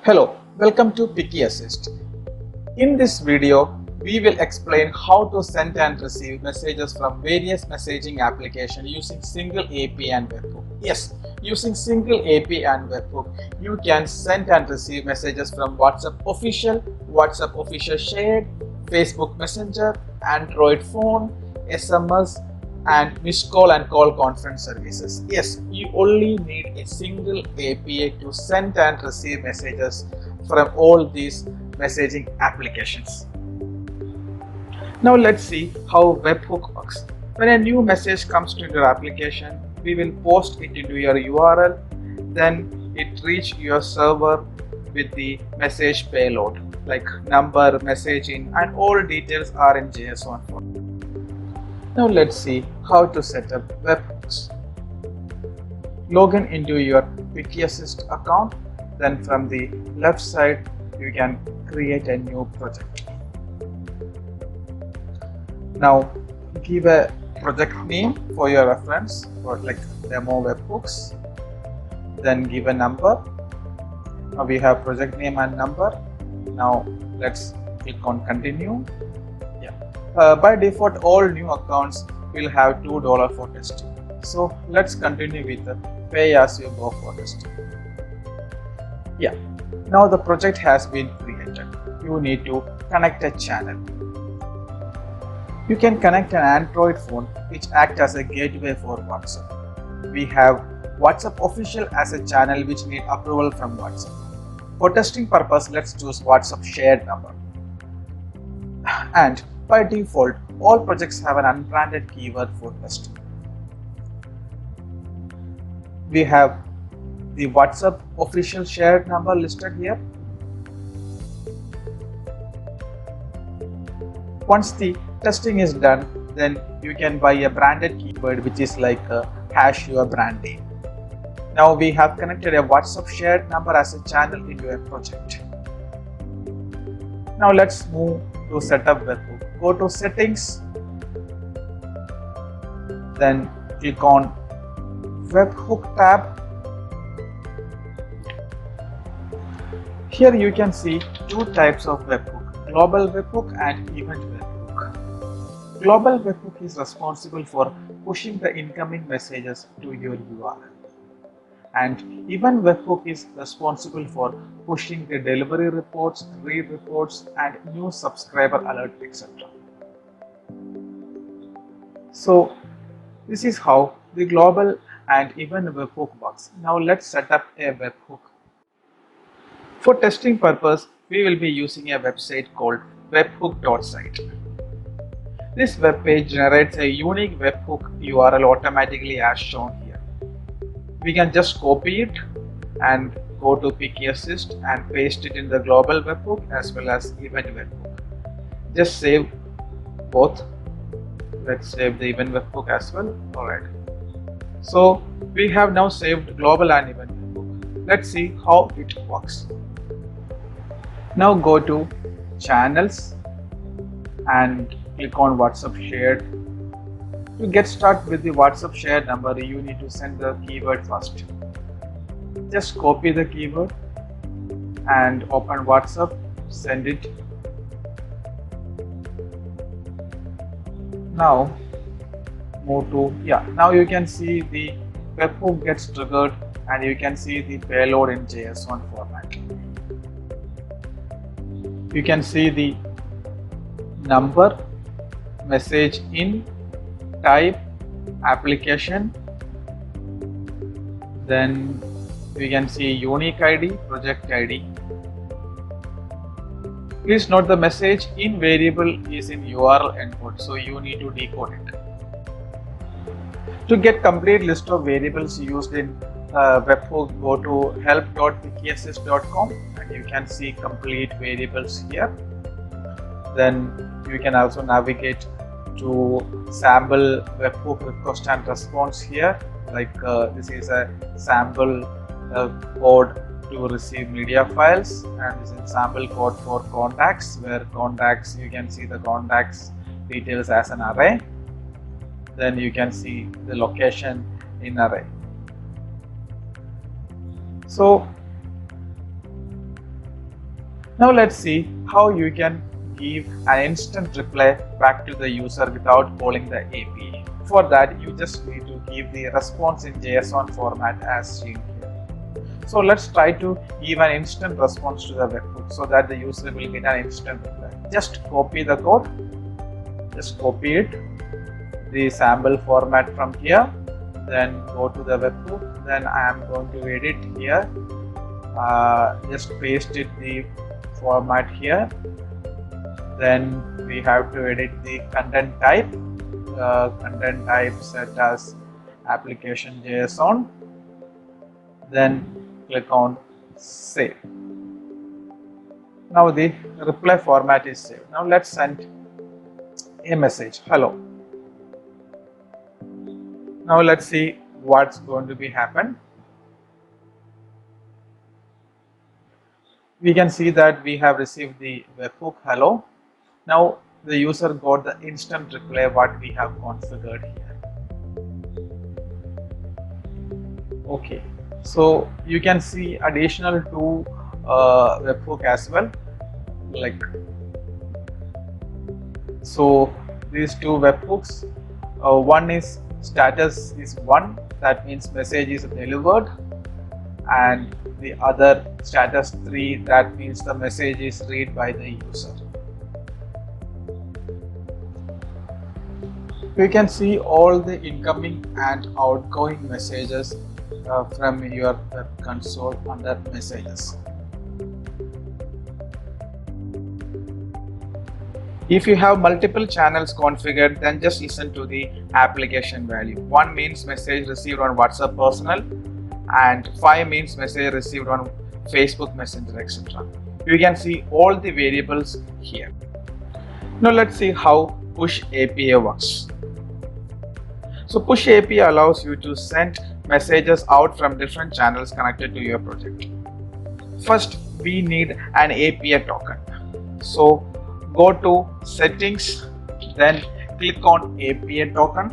Hello, welcome to Picky Assist. In this video, we will explain how to send and receive messages from various messaging applications using single API and webhook. Yes, using single API and webhook, you can send and receive messages from WhatsApp official shared, Facebook Messenger, Android phone, SMS, and missed call and call conference services. Yes, you only need a single API to send and receive messages from all these messaging applications. Now let's see how webhook works. When a new message comes to your application, we will post it into your URL, then it reach your server with the message payload like number, message in, and all details are in JSON format. Now let's see how to set up webhooks. Log in into your Picky Assist account, then from the left side you can create a new project. Now give a project name for your reference for like demo webhooks, then give a number. Now we have project name and number. Now let's click on continue. By default, all new accounts will have $2 for testing. So let's continue with the pay as you go for testing. Now the project has been created. You need to connect a channel. You can connect an Android phone which acts as a gateway for WhatsApp. We have WhatsApp official as a channel which need approval from WhatsApp. For testing purpose, let's choose WhatsApp shared number. And by default, all projects have an unbranded keyword for testing. We have the WhatsApp official shared number listed here. Once the testing is done, then you can buy a branded keyword which is like hash your brand name. Now we have connected a WhatsApp shared number as a channel into a project. Now let's move to setup webhook. Go to settings, then click on webhook tab. Here you can see two types of webhook, global webhook and event webhook. Global webhook is responsible for pushing the incoming messages to your URL, and event webhook is responsible for pushing the delivery reports, read reports, and new subscriber alert, etc. So this is how the global and event webhook works. Now let's set up a webhook. For testing purpose, we will be using a website called webhook.site. This web page generates a unique webhook URL automatically as shown here. We can just copy it and go to Picky Assist and paste it in the global webhook as well as event webhook. Just save both. Let's save the event webhook as well. Alright. So we have now saved global and event webhook. Let's see how it works. Now go to channels and click on WhatsApp shared. To get started with the WhatsApp shared number, you need to send the keyword first. Just copy the keyword and open WhatsApp, send it. Now move to, now you can see the webhook gets triggered and you can see the payload in JSON format. You can see the number, message in, type, application, then we can see unique ID, project ID. Please note the message in variable is in URL input, so you need to decode it. To get complete list of variables used in webhook, go to help.pickyassist.com and you can see complete variables here. Then you can also navigate to sample webhook request and response here. Like this is a sample code to receive media files, and this is sample code for contacts, where contacts you can see the contacts details as an array. Then you can see the location in array. So Now let's see how you can give an instant reply back to the user without calling the API. For that, you just need to give the response in JSON format as seen here. So let's try to give an instant response to the webhook so that the user will get an instant reply. Just copy the code, just copy it, the sample format from here, then go to the webhook, then I am going to edit here, just paste it the format here, then we have to edit the content type, set as application JSON, then click on save. Now the reply format is saved. Now let's send a message, hello. Now let's see what's going to be happen. We can see that we have received the webhook hello. Now the user got the instant reply what we have configured here. Okay, so you can see additional two webhook as well, like so these two webhooks, one is status is 1, that means message is delivered, and the other status 3, that means the message is read by the user. You can see all the incoming and outgoing messages from your web console under messages. If you have multiple channels configured, then just listen to the application value. 1 means message received on WhatsApp personal, and 5 means message received on Facebook Messenger, etc. You can see all the variables here. Now let's see how Push API works. So Push API allows you to send messages out from different channels connected to your project. First, we need an API token. So go to settings, then click on API token.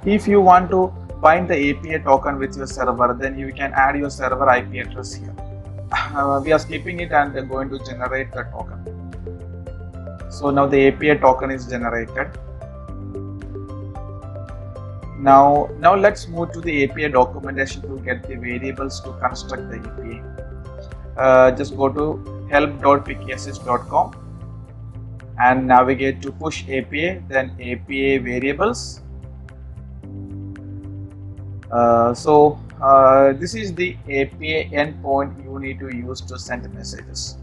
If you want to bind the API token with your server, then you can add your server IP address here. We are skipping it and going to generate the token. So now the API token is generated. Now let's move to the API documentation to get the variables to construct the API. Just go to help.wikieassist.com and navigate to Push API, then API variables. This is the API endpoint you need to use to send messages,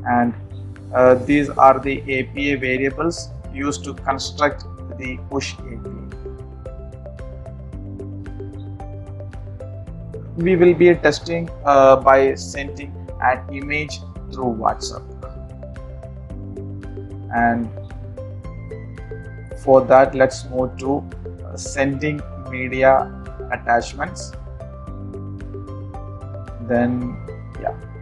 and these are the API variables used to construct the Push API. We will be testing by sending an image through WhatsApp, and for that let's move to sending media attachments. Then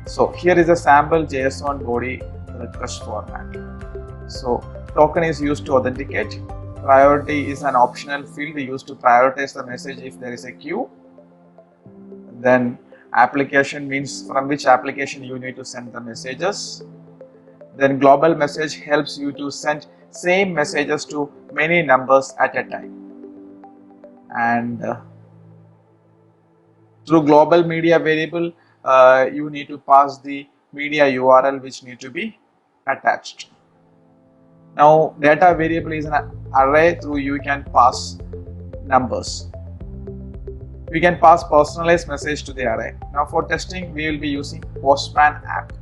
so here is a sample JSON body request format. So token is used to authenticate. Priority is an optional field used to prioritize the message if there is a queue. Then application means from which application you need to send the messages. Then global message helps you to send same messages to many numbers at a time. And through global media variable, you need to pass the media URL which need to be attached. Now data variable is an array, through you can pass numbers. We can pass personalized message to the array. Now for testing, we will be using Postman app.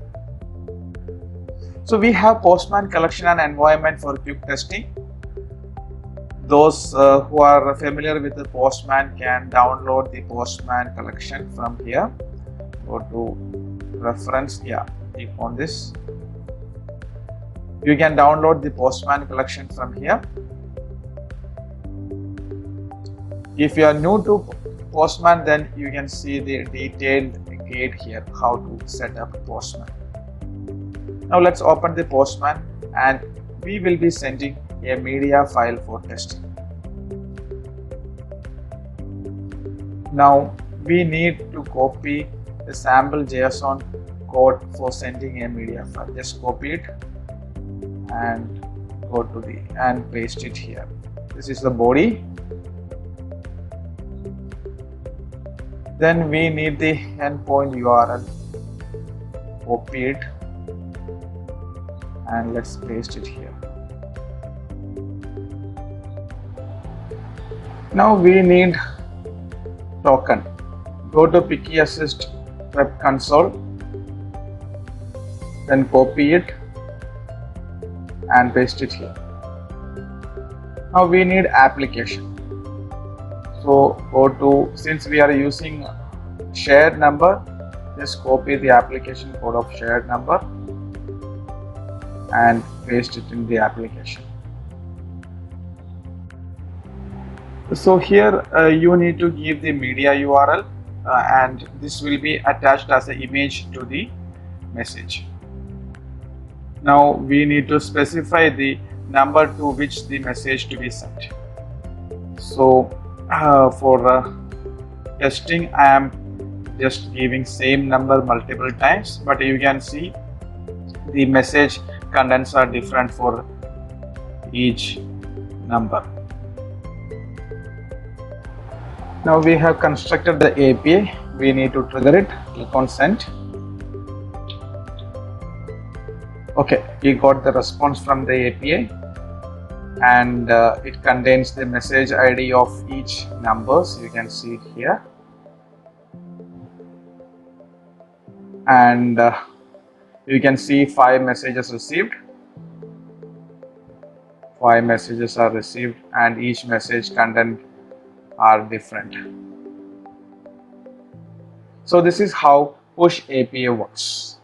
So we have Postman collection and environment for quick testing. Those who are familiar with the Postman can download the Postman collection from here. Go to reference, click on this. You can download the Postman collection from here. If you are new to Postman, then you can see the detailed guide here how to set up Postman. Now let's open the Postman, and we will be sending a media file for testing. Now we need to copy the sample JSON code for sending a media file. Just copy it and go to the and paste it here. This is the body. Then we need the endpoint URL. Copy it and let's paste it here. Now we need token. Go to Picky Assist Web Console, then copy it and paste it here. Now we need application. So go to, since we are using shared number, just copy the application code of shared number and paste it in the application. So here you need to give the media URL and this will be attached as an image to the message. Now we need to specify the number to which the message to be sent. So for testing, I am just giving same number multiple times, but you can see the message contents are different for each number. Now we have constructed the API. We need to trigger it. Click on send. Okay, we got the response from the API and it contains the message ID of each numbers. You can see it here. And you can see 5 messages received. 5 messages are received and each message content are different. So this is how Push API works.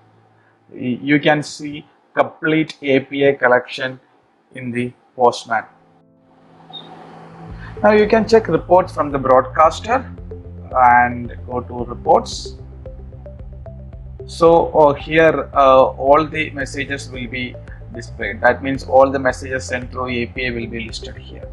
You can see complete API collection in the Postman. Now you can check reports from the broadcaster and go to reports. So here all the messages will be displayed. That means all the messages sent through API will be listed here.